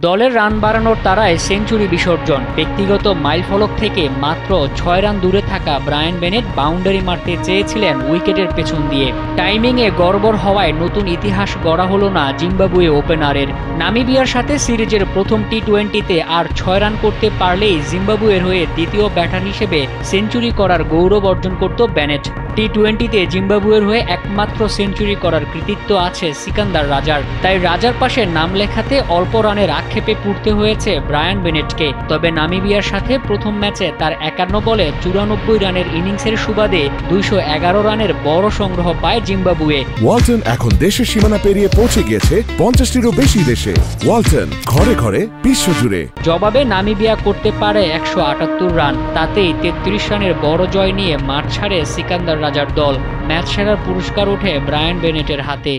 দলের রান বাড়ানোর তাড়ায় সেঞ্চুরি বিসর্জন। ব্যক্তিগত মাইলফলক থেকে মাত্র ৬ রান দূরে থাকা ব্রায়ান বেনেট বাউন্ডারি মারতে চেয়েছিলেন উইকেটের পেছন দিয়ে। টাইমিংয়ে গড়বড় হওয়ায় নতুন ইতিহাস গড়া হলো না জিম্বাবুয়ে ওপেনারের। নামিবিয়ার সাথে সিরিজের প্রথম টি-20তে আর ৬ রান করতে পারলেই জিম্বাবুয়ের হয়ে দ্বিতীয় ব্যাটার হিসেবে সেঞ্চুরি করার গৌরব অর্জন করত বেনেট। টি-20তে জিম্বাবুয়ের হয়ে একমাত্র সেঞ্চুরি করার কৃতিত্ব আছে সিকান্দার রাজার। তাই রাজার পাশে নাম লেখাতে অল্প রানের আক্ষেপে পড়তে হয়েছে ব্রায়ান বেনেটকে। তবে নামিবিয়ার সাথে প্রথম ম্যাচে তার ৫১ বলে ৯৪ রানের ইনিংসের সুবাদে ২১১ রানের বড় সংগ্রহ পায় জিম্বাবুয়ে। ওয়ালটন এখন দেশের সীমানা পেরিয়ে পৌঁছে গিয়েছে ৫০টিরও বেশি দেশে। ওয়ালটন, ঘরে ঘরে বিশ্বজুড়ে। জবাবে নামিবিয়া করতে পারে ১৭৮ রান। তাতেই ৩৩ রানের বড় জয় নিয়ে মাঠ ছাড়ে সিকান্দার রাজার দল। ম্যাচ সেরার পুরস্কার ওঠে ব্রায়ান বেনেটের হাতে।